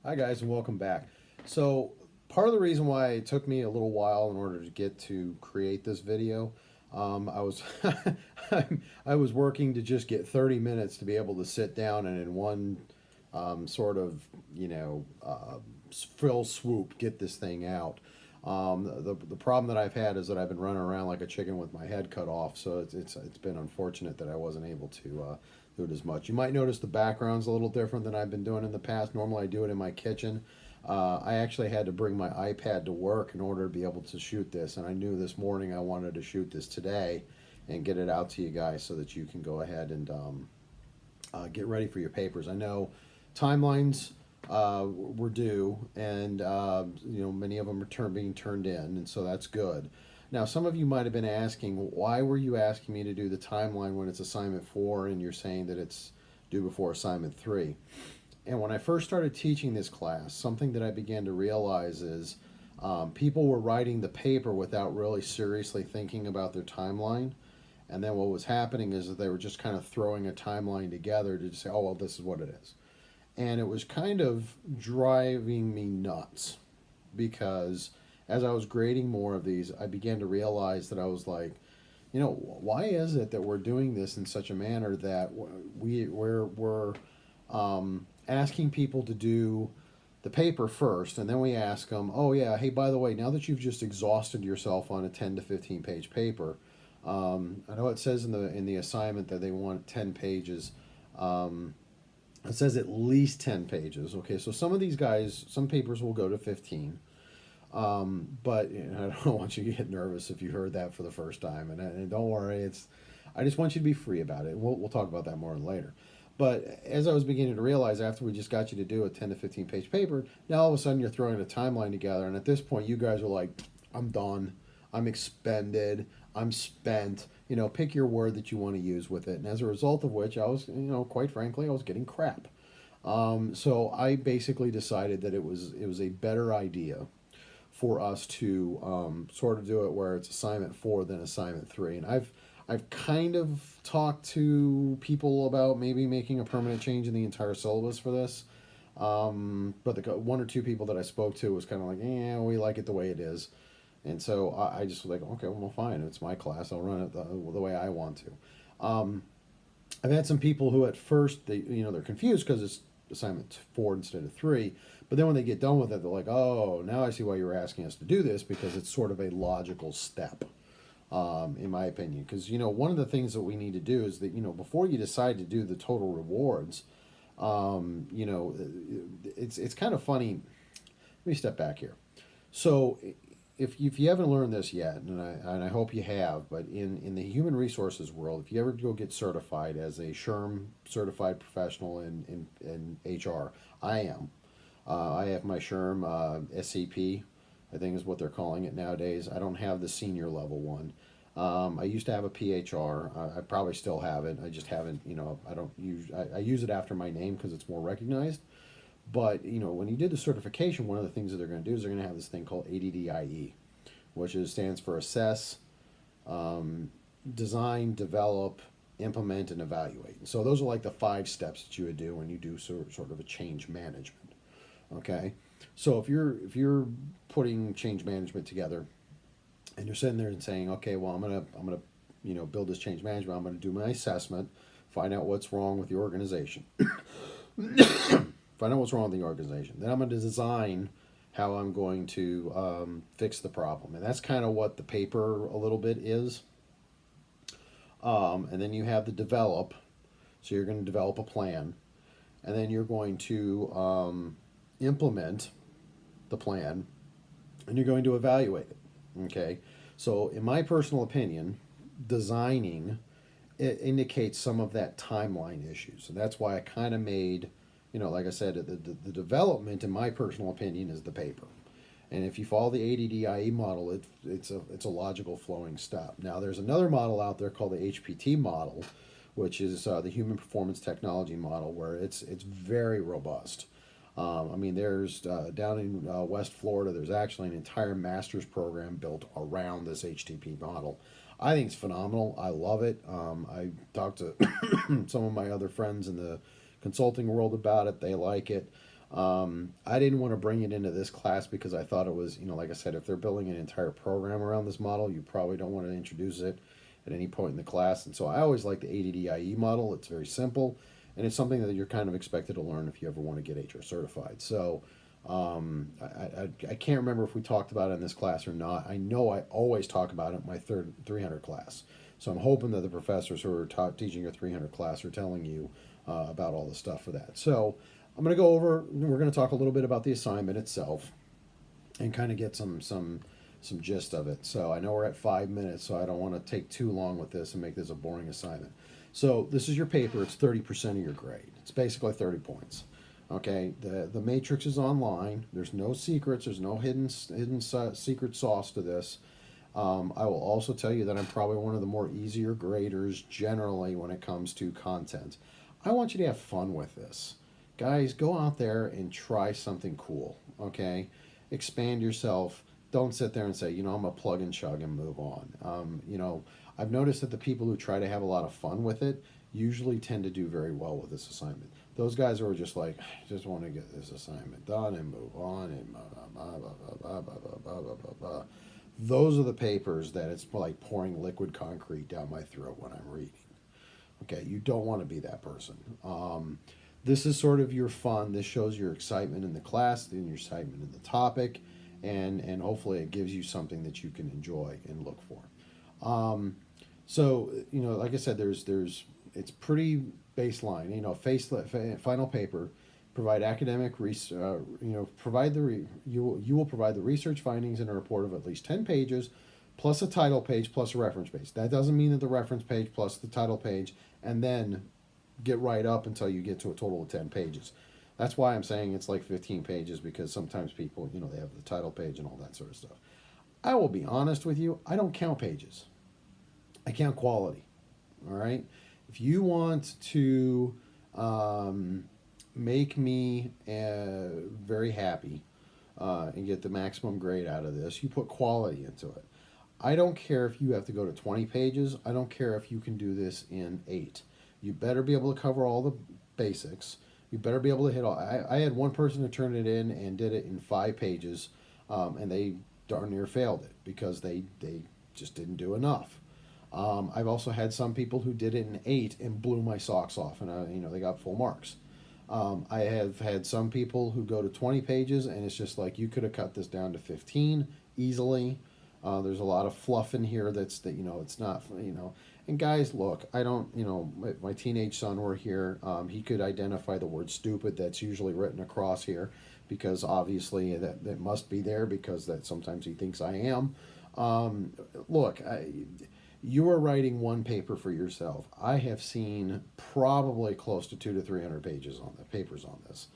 Hi guys, and welcome back. So part of the reason why it took me a little while in order to get to create this video, I was I was working to just get 30 minutes to be able to sit down and in one sort of frill swoop get this thing out. The problem that I've had is that I've been running around like a chicken with my head cut off, so it's been unfortunate that I wasn't able to do it as much. You might notice the background's a little different than I've been doing in the past. Normally I do it in my kitchen. I actually had to bring my iPad to work in order to be able to shoot this, and I knew this morning I wanted to shoot this today and get it out to you guys so that you can go ahead and get ready for your papers. I know timelines were due, and many of them are being turned in, and so that's good. Now, some of you might have been asking, why were you asking me to do the timeline when it's assignment 4 and you're saying that it's due before assignment 3? And when I first started teaching this class, something that I began to realize is people were writing the paper without really seriously thinking about their timeline. And then what was happening is that they were just kind of throwing a timeline together to just say, oh, well, this is what it is. And it was kind of driving me nuts because as I was grading more of these, I began to realize that I was like, why is it that we're doing this in such a manner that we're asking people to do the paper first, and then we ask them, oh yeah, hey, by the way, now that you've just exhausted yourself on a 10 to 15 page paper, I know it says in the assignment that they want 10 pages. It says at least 10 pages. Okay, so some of these guys, some papers will go to 15. But I don't want you to get nervous if you heard that for the first time. And don't worry, I just want you to be free about it. We'll talk about that more later. But as I was beginning to realize after we just got you to do a 10 to 15 page paper, now all of a sudden you're throwing a timeline together. And at this point, you guys are like, I'm done. I'm expended. I'm spent. Pick your word that you want to use with it. And as a result of which, I was, quite frankly, I was getting crap. So I basically decided that it was a better idea for us to sort of do it where it's assignment 4 than assignment 3. And I've kind of talked to people about maybe making a permanent change in the entire syllabus for this. But the one or two people that I spoke to was kind of like, yeah, we like it the way it is. And so I just was like, okay, well, fine. It's my class. I'll run it the way I want to. I've had some people who at first they're confused because it's assignment 4 instead of 3, but then when they get done with it, they're like, oh, now I see why you were asking us to do this, because it's sort of a logical step, in my opinion. Because one of the things that we need to do is that before you decide to do the total rewards, it's kind of funny. Let me step back here. So if you haven't learned this yet, and I hope you have, but in the human resources world, if you ever go get certified as a SHRM certified professional in HR, I am. I have my SHRM SCP, I think is what they're calling it nowadays. I don't have the senior level one. I used to have a PHR. I probably still have it. I just haven't, I don't use, I use it after my name because it's more recognized. But when you did the certification, one of the things that they're going to do is they're going to have this thing called ADDIE, which stands for Assess, Design, Develop, Implement, and Evaluate. And so those are like the 5 steps that you would do when you do sort of a change management. Okay, so if you're putting change management together, and you're sitting there and saying, okay, well, I'm gonna build this change management. I'm gonna do my assessment, find out what's wrong with the organization. Find out what's wrong with the organization. Then I'm going to design how I'm going to fix the problem. And that's kind of what the paper a little bit is. And then you have the develop. So you're going to develop a plan. And then you're going to implement the plan. And you're going to evaluate it. Okay? So in my personal opinion, designing, it indicates some of that timeline issues. So that's why I kind of made, like I said, the development, in my personal opinion, is the paper. And if you follow the ADDIE model, it's a logical flowing step. Now, there's another model out there called the HPT model, which is the Human Performance Technology model, where it's very robust. There's down in West Florida, there's actually an entire master's program built around this HTP model. I think it's phenomenal. I love it. I talked to some of my other friends in the consulting world about it. They like it. I didn't want to bring it into this class because I thought it was, like I said, if they're building an entire program around this model, you probably don't want to introduce it at any point in the class. And so I always like the ADDIE model. It's very simple, and it's something that you're kind of expected to learn if you ever want to get HR certified. So I can't remember if we talked about it in this class or not. I know I always talk about it in my third 300 class. So I'm hoping that the professors who are teaching your 300 class are telling you about all the stuff for that. So I'm going to go over, we're going to talk a little bit about the assignment itself and kind of get some gist of it. So I know we're at 5 minutes, so I don't want to take too long with this and make this a boring assignment. So this is your paper. It's 30% of your grade. It's basically 30 points. Okay, the matrix is online. There's no secrets. There's no hidden secret sauce to this. I will also tell you that I'm probably one of the more easier graders generally when it comes to content. I want you to have fun with this. Guys, go out there and try something cool, okay? Expand yourself. Don't sit there and say, I'm going to plug and chug and move on. I've noticed that the people who try to have a lot of fun with it usually tend to do very well with this assignment. Those guys who are just like, I just want to get this assignment done and move on and blah, blah, blah, blah, blah, blah, blah, blah, blah, blah. Those are the papers that it's like pouring liquid concrete down my throat when I'm reading. Okay, you don't want to be that person. This is sort of your fun. This shows your excitement in the class and your excitement in the topic, and hopefully it gives you something that you can enjoy and look for. So like I said, it's pretty baseline. Final paper, provide academic you will provide the research findings in a report of at least 10 pages, plus a title page plus a reference page. That doesn't mean that the reference page plus the title page and then get right up until you get to a total of 10 pages. That's why I'm saying it's like 15 pages, because sometimes people, they have the title page and all that sort of stuff. I will be honest with you, I don't count pages. I count quality. All right? If you want to make me very happy and get the maximum grade out of this, you put quality into it. I don't care if you have to go to 20 pages. I don't care if you can do this in 8. You better be able to cover all the basics. You better be able to hit all. I had one person who turned it in and did it in 5 pages, and they darn near failed it because they just didn't do enough. I've also had some people who did it in 8 and blew my socks off, and they got full marks. I have had some people who go to 20 pages, and it's just like, you could have cut this down to 15 easily. There's a lot of fluff in here it's not, and guys, look, I don't, my teenage son were here. He could identify the word stupid that's usually written across here, because obviously that must be there, because that sometimes he thinks I am. Look, you are writing one paper for yourself. I have seen probably close to 200 to 300 pages on the papers on this,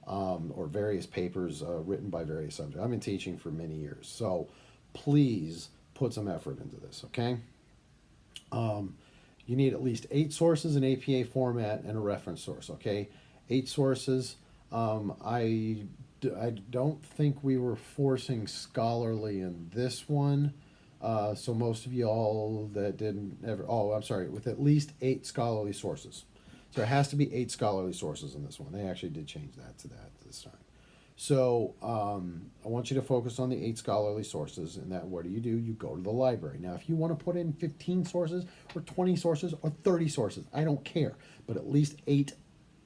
or various papers written by various subjects. I've been teaching for many years, so please put some effort into this, okay? You need at least 8 sources in APA format and a reference source, okay? 8 sources. I don't think we were forcing scholarly in this one. So most of y'all that didn't ever, with at least 8 scholarly sources. So it has to be 8 scholarly sources in this one. They actually did change that to that this time. So I want you to focus on the 8 scholarly sources, and that, what do? You go to the library. Now, if you want to put in 15 sources or 20 sources or 30 sources, I don't care, but at least 8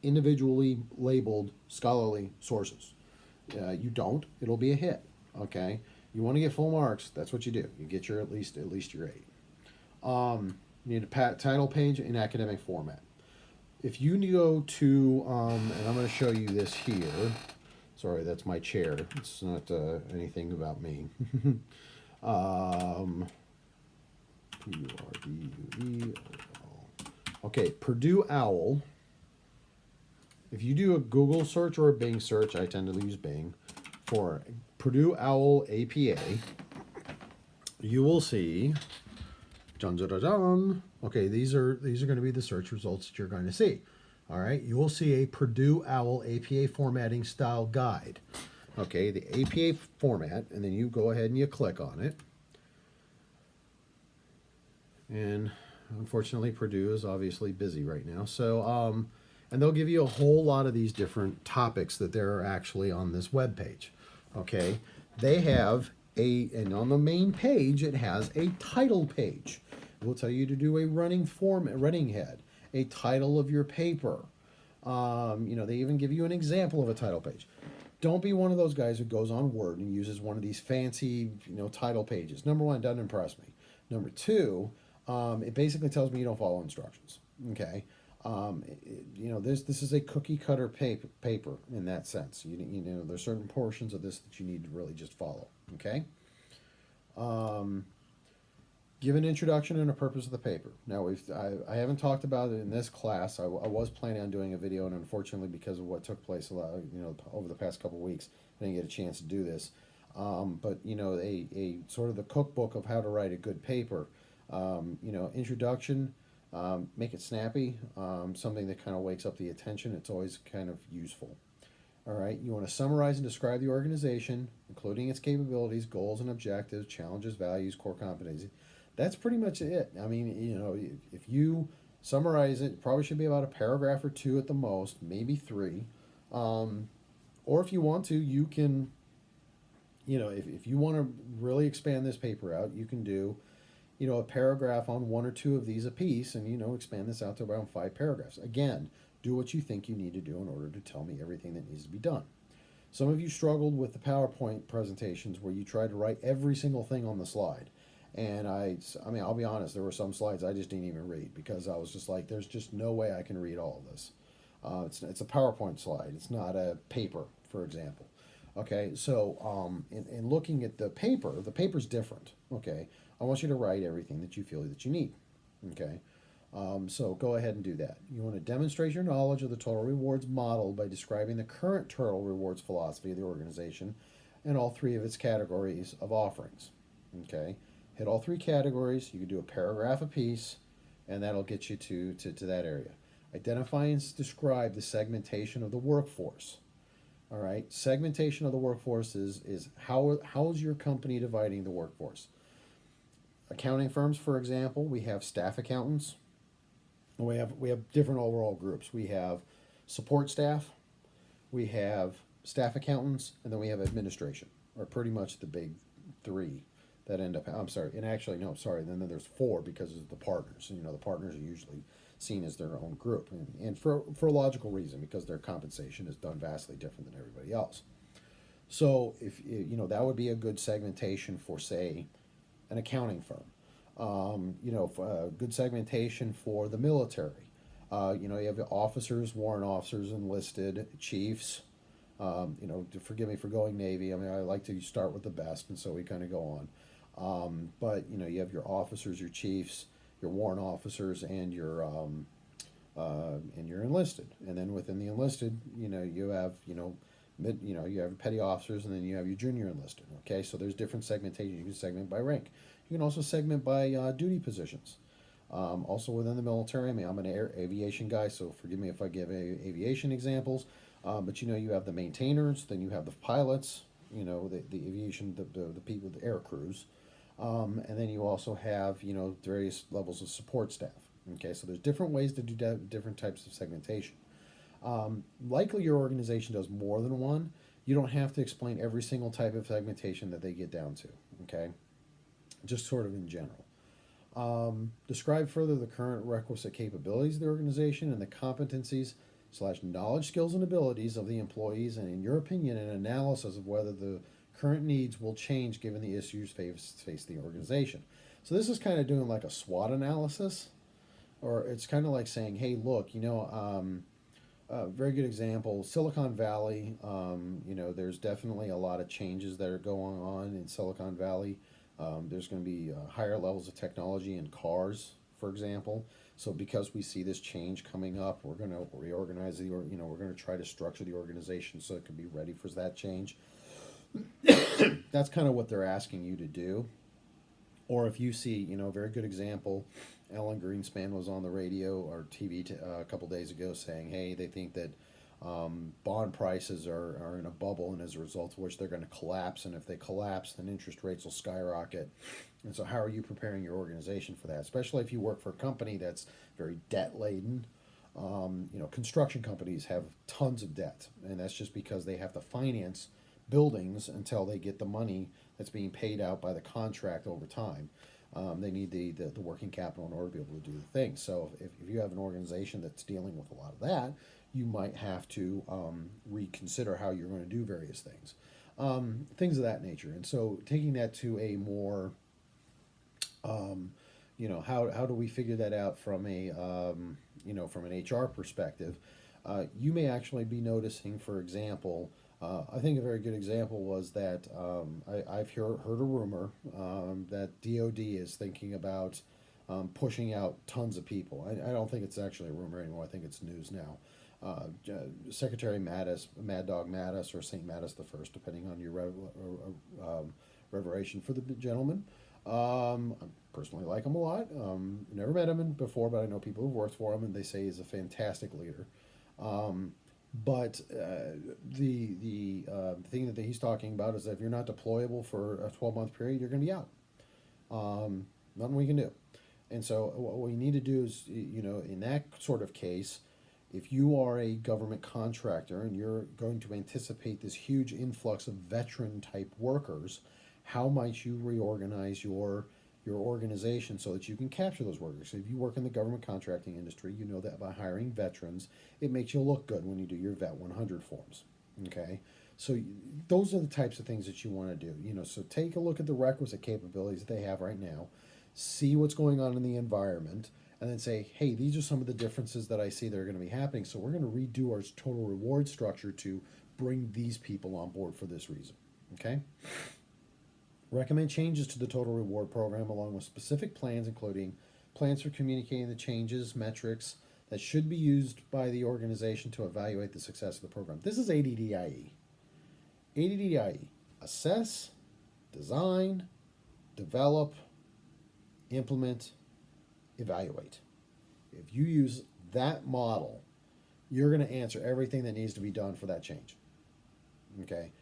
individually labeled scholarly sources. You don't, it'll be a hit, okay? You want to get full marks, that's what you do. You get your at least your 8. You need a title page in academic format. If you go to, and I'm going to show you this here. Sorry, that's my chair. It's not anything about me. P-U-R-D-U-E-O-L. Okay, Purdue OWL. If you do a Google search or a Bing search, I tend to use Bing, for Purdue OWL APA, you will see, dun, dun, dun, dun. Okay, these are going to be the search results that you're going to see. All right, you will see a Purdue OWL APA formatting style guide. Okay, the APA format, and then you go ahead and you click on it. And unfortunately, Purdue is obviously busy right now. So And they'll give you a whole lot of these different topics that they're actually on this web page. Okay, they have and on the main page it has a title page. It will tell you to do a running head, a title of your paper. They even give you an example of a title page. Don't be one of those guys who goes on Word and uses one of these fancy, title pages. Number one, it doesn't impress me. Number two, it basically tells me you don't follow instructions. Okay, this is a cookie cutter paper in that sense. There's certain portions of this that you need to really just follow. Okay. Give an introduction and a purpose of the paper. Now, I haven't talked about it in this class. I was planning on doing a video, and unfortunately, because of what took place, over the past couple of weeks, I didn't get a chance to do this. But a sort of the cookbook of how to write a good paper. Introduction, make it snappy, something that kind of wakes up the attention. It's always kind of useful. All right, you want to summarize and describe the organization, including its capabilities, goals and objectives, challenges, values, core competencies. That's pretty much it. I mean, if you summarize it probably should be about a paragraph or two at the most, maybe three. Or if you want to, you can, if you want to really expand this paper out, you can do, a paragraph on one or two of these a piece and, expand this out to around 5 paragraphs. Again, do what you think you need to do in order to tell me everything that needs to be done. Some of you struggled with the PowerPoint presentations where you tried to write every single thing on the slide. And I mean, I'll be honest, there were some slides I just didn't even read because I was just like, there's just no way I can read all of this. It's a PowerPoint slide. It's not a paper, for example. Okay, so in looking at the paper's different. Okay, I want you to write everything that you feel that you need. Okay, so go ahead and do that. You want to demonstrate your knowledge of the total rewards model by describing the current total rewards philosophy of the organization and all 3 of its categories of offerings. Okay. Hit all 3 categories. You can do a paragraph apiece, and that'll get you to that area. Identify and describe the segmentation of the workforce. All right, segmentation of the workforce is how is your company dividing the workforce? Accounting firms, for example, we have staff accountants. We have different overall groups. We have support staff, we have staff accountants, and then we have administration. Are pretty much the big 3. That end up, I'm sorry, and actually, no, sorry, then there's 4 because of the partners. The partners are usually seen as their own group, and for a logical reason, because their compensation is done vastly different than everybody else. So, if that would be a good segmentation for, say, an accounting firm. Good segmentation for the military. You have officers, warrant officers, enlisted, chiefs. Forgive me for going Navy. I mean, I like to start with the best, and so we kind of go on. But you have your officers, your chiefs, your warrant officers, and your enlisted. And then within the enlisted, you have you have petty officers, and then you have your junior enlisted. Okay, so there's different segmentation. You can segment by rank. You can also segment by duty positions. Also within the military, I mean, I'm an aviation guy, so forgive me if I give aviation examples. But you have the maintainers, then you have the pilots, the aviation, the people, the air crews. And then you also have, various levels of support staff. Okay, so there's different ways to do different types of segmentation. Likely your organization does more than one. You don't have to explain every single type of segmentation that they get down to. Okay, just sort of in general. Describe further the current requisite capabilities of the organization and the competencies / knowledge, skills, and abilities of the employees, and in your opinion, an analysis of whether the current needs will change given the issues face the organization. So this is kind of doing like a SWOT analysis, or it's kind of like saying, hey, look, very good example, Silicon Valley. There's definitely a lot of changes that are going on in Silicon Valley. There's going to be higher levels of technology in cars, for example. So because we see this change coming up, we're going to reorganize we're going to try to structure the organization so it can be ready for that change. That's kind of what they're asking you to do. Or if you see, a very good example, Alan Greenspan was on the radio or TV a couple days ago saying, hey, they think that bond prices are in a bubble, and as a result of which they're going to collapse, and if they collapse, then interest rates will skyrocket. And so how are you preparing your organization for that, especially if you work for a company that's very debt laden? Construction companies have tons of debt, and that's just because they have to finance buildings until they get the money that's being paid out by the contract over time. They need the working capital in order to be able to do the thing. So if you have an organization that's dealing with a lot of that, you might have to reconsider how you're going to do various things, things of that nature. And so taking that to a more, how do we figure that out from a, from an HR perspective? You may actually be noticing, for example, I think a very good example was that I've heard a rumor that DoD is thinking about pushing out tons of people. I don't think it's actually a rumor anymore. I think it's news now. Secretary Mattis, Mad Dog Mattis, or St. Mattis the First, depending on your reveration for the gentleman. I personally like him a lot. Never met him before, but I know people who've worked for him, and they say he's a fantastic leader. But the thing that he's talking about is that if you're not deployable for a 12-month period, you're going to be out. Nothing we can do. And so what we need to do is, in that sort of case, if you are a government contractor and you're going to anticipate this huge influx of veteran-type workers, how might you reorganize your organization so that you can capture those workers? So if you work in the government contracting industry, you know that by hiring veterans, it makes you look good when you do your Vet 100 forms. Okay, so those are the types of things that you want to do. So take a look at the requisite capabilities that they have right now, see what's going on in the environment, and then say, hey, these are some of the differences that I see that are going to be happening. So we're going to redo our total reward structure to bring these people on board for this reason. Okay. Recommend changes to the total reward program along with specific plans, including plans for communicating the changes, metrics that should be used by the organization to evaluate the success of the program. This is ADDIE. ADDIE: assess, design, develop, implement, evaluate. If you use that model, you're going to answer everything that needs to be done for that change. Okay.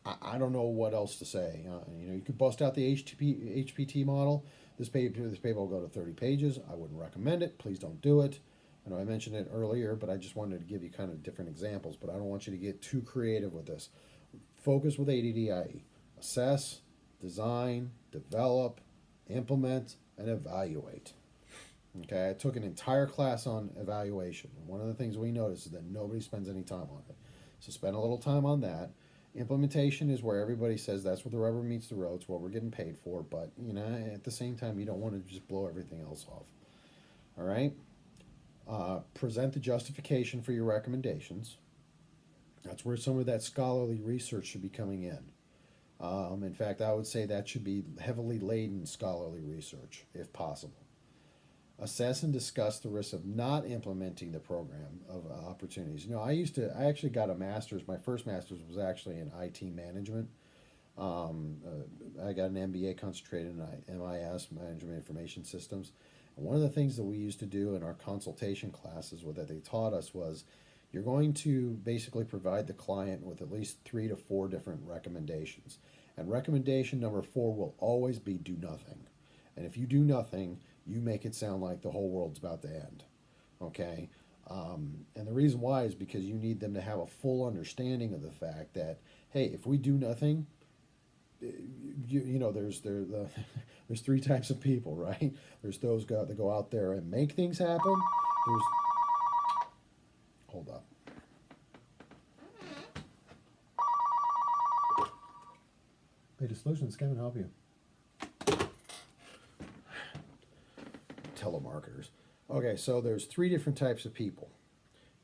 I don't know what else to say. You could bust out the HPT model. This paper will go to 30 pages. I wouldn't recommend it. Please don't do it. I know I mentioned it earlier, but I just wanted to give you kind of different examples. But I don't want you to get too creative with this. Focus with ADDIE. Assess, design, develop, implement, and evaluate. Okay, I took an entire class on evaluation. And one of the things we noticed is that nobody spends any time on it. So spend a little time on that. Implementation is where everybody says that's where the rubber meets the road. It's what we're getting paid for. But, at the same time, you don't want to just blow everything else off. All right? Present the justification for your recommendations. That's where some of that scholarly research should be coming in. In fact, I would say that should be heavily laden scholarly research, if possible. Assess and discuss the risks of not implementing the program of opportunities. I actually got a master's. My first master's was actually in IT management. I got an MBA concentrated in MIS, Management Information Systems. And one of the things that we used to do in our consultation classes that they taught us was you're going to basically provide the client with at least 3 to 4 different recommendations. And recommendation number 4 will always be do nothing. And if you do nothing, you make it sound like the whole world's about to end. Okay? And the reason why is because you need them to have a full understanding of the fact that, hey, if we do nothing, there's 3 types of people, right? There's those that go out there and make things happen. Hold up. Beta Solutions, can help you. Telemarketers. Okay, so there's 3 different types of people.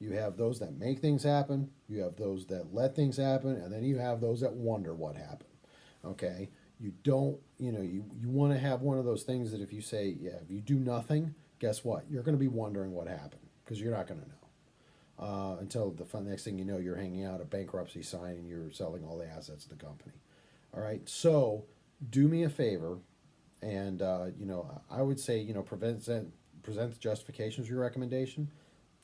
You have those that make things happen, you have those that let things happen, and then you have those that wonder what happened. Okay? You don't, you want to have one of those things that if you say, if you do nothing, guess what? You're going to be wondering what happened because you're not going to know. Until the next thing you know, you're hanging out a bankruptcy sign and you're selling all the assets of the company. All right? So do me a favor. And, I would say, present the justifications for your recommendation.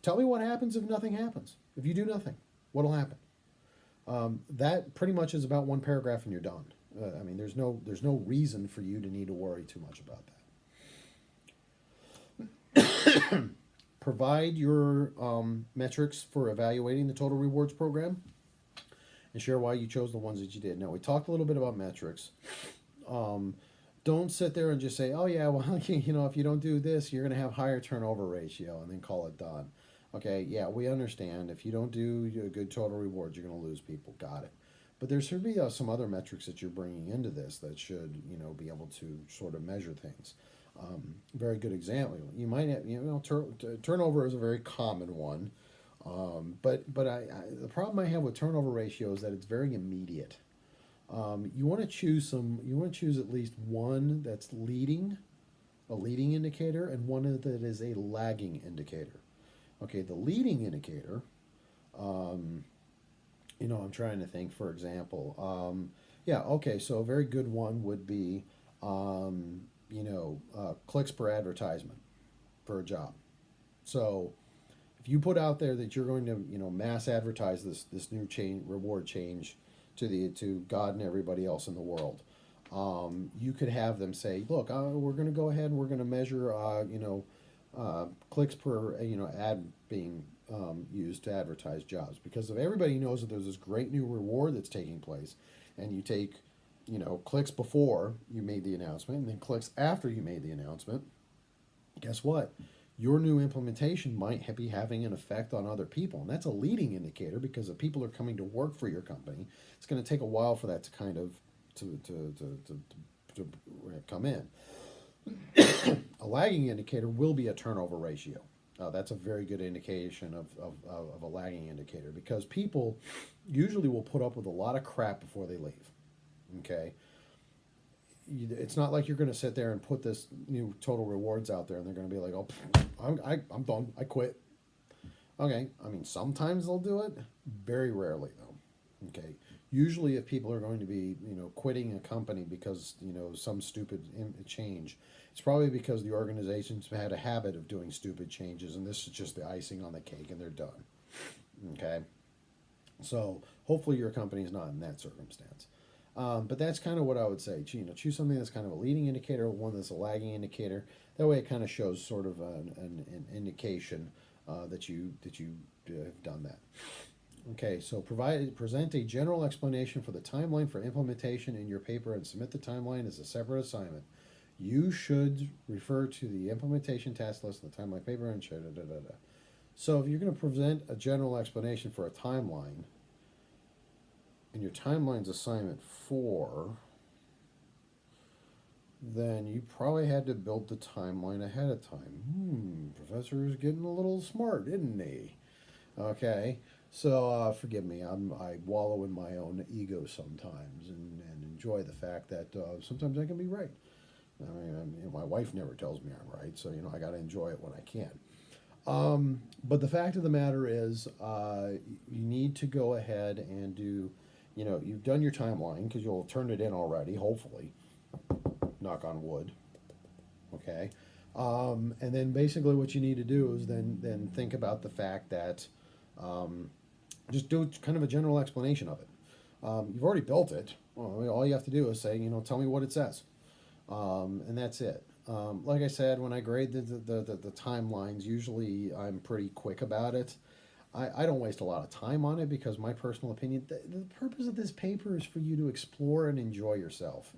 Tell me what happens if nothing happens. If you do nothing, what'll happen? That pretty much is about 1 paragraph and you're done. There's no reason for you to need to worry too much about that. provide your metrics for evaluating the total rewards program and share why you chose the ones that you did. Now, we talked a little bit about metrics. Um, don't sit there and just say, oh, yeah, well, you know, if you don't do this, you're going to have higher turnover ratio and then call it done. Okay, yeah, we understand. If you don't do a good total rewards, you're going to lose people. Got it. But there should be some other metrics that you're bringing into this that should, you know, be able to sort of measure things. Very good example. You might have, you know, turnover is a very common one. But the problem I have with turnover ratio is that it's very immediate. You want to choose some. You want to choose at least one that's leading, a leading indicator, and one that is a lagging indicator. Okay, the leading indicator. You know, I'm trying to think. For example, yeah. Okay, so a very good one would be, you know, clicks per advertisement for a job. So if you put out there that you're going to, you know, mass advertise this new reward change to God and everybody else in the world, you could have them say, look, we're going to go ahead and we're going to measure, you know, clicks per, you know, ad being used to advertise jobs, because if everybody knows that there's this great new reward that's taking place, and you take, you know, clicks before you made the announcement and then clicks after you made the announcement, guess what? Your new implementation might be having an effect on other people. And that's a leading indicator, because if people are coming to work for your company, it's going to take a while for that to kind of to come in. A lagging indicator will be a turnover ratio. That's a very good indication of a lagging indicator, because people usually will put up with a lot of crap before they leave. Okay? It's not like you're going to sit there and put this new total rewards out there and they're going to be like, oh, I'm done. I quit. Okay. I mean, sometimes they'll do it. Very rarely, though. Okay. Usually, if people are going to be, you know, quitting a company because, you know, some stupid change, it's probably because the organization's had a habit of doing stupid changes, and this is just the icing on the cake, and they're done. Okay. So hopefully your company is not in that circumstance. But that's kind of what I would say. You know, choose something that's kind of a leading indicator, one that's a lagging indicator. That way, it kind of shows sort of an indication that you have done that. Okay, so present a general explanation for the timeline for implementation in your paper and submit the timeline as a separate assignment. You should refer to the implementation task list in the timeline paper and da da da da. So if you're going to present a general explanation for a timeline, and your timeline's assignment 4, then you probably had to build the timeline ahead of time. Professor is getting a little smart, isn't he? Okay, so forgive me, I wallow in my own ego sometimes, and enjoy the fact that sometimes I can be right. I mean, you know, my wife never tells me I'm right, so, you know, I got to enjoy it when I can. But the fact of the matter is, you need to go ahead and do, you know, you've done your timeline because you'll turn it in already, hopefully. Knock on wood. Okay. And then basically what you need to do is then think about the fact that just do kind of a general explanation of it. You've already built it. Well, all you have to do is say, you know, tell me what it says. And that's it. Like I said, when I grade the timelines, usually I'm pretty quick about it. I don't waste a lot of time on it, because my personal opinion, the purpose of this paper is for you to explore and enjoy yourself.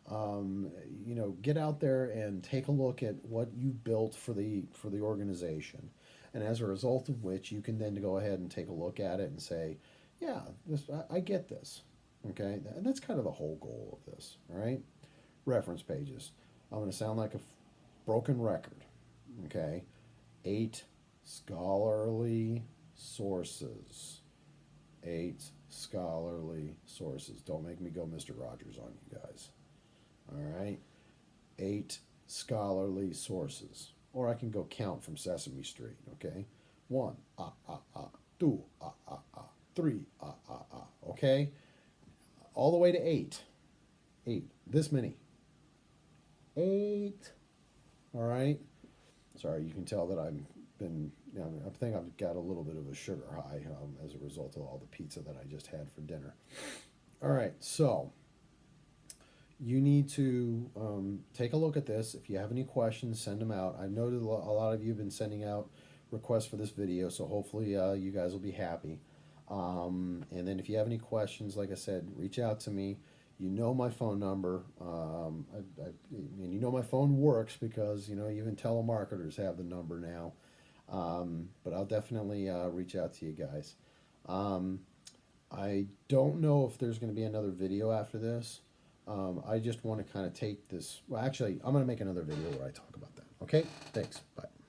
You know, get out there and take a look at what you built for the organization, and as a result of which, you can then go ahead and take a look at it and say, yeah, I get this. Okay, and that's kind of the whole goal of this. All right, reference pages. I'm going to sound like a broken record. Okay, 8 scholarly sources. 8 scholarly sources. Don't make me go Mr. Rogers on you guys. All right, 8 scholarly sources. Or I can go count from Sesame Street. Okay, 1 2 3 Okay, all the way to 8. 8. This many. 8. All right. Sorry, you can tell that I've been. You know, I think I've got a little bit of a sugar high as a result of all the pizza that I just had for dinner. All right, so you need to take a look at this. If you have any questions, send them out. I've noted a lot of you have been sending out requests for this video, so hopefully you guys will be happy. And then if you have any questions, like I said, reach out to me. You know my phone number, and you know my phone works because even telemarketers have the number now. But I'll definitely reach out to you guys. I don't know if there's going to be another video after this. I just want to kind of take this. Well, actually, I'm going to make another video where I talk about that. Okay? Thanks. Bye.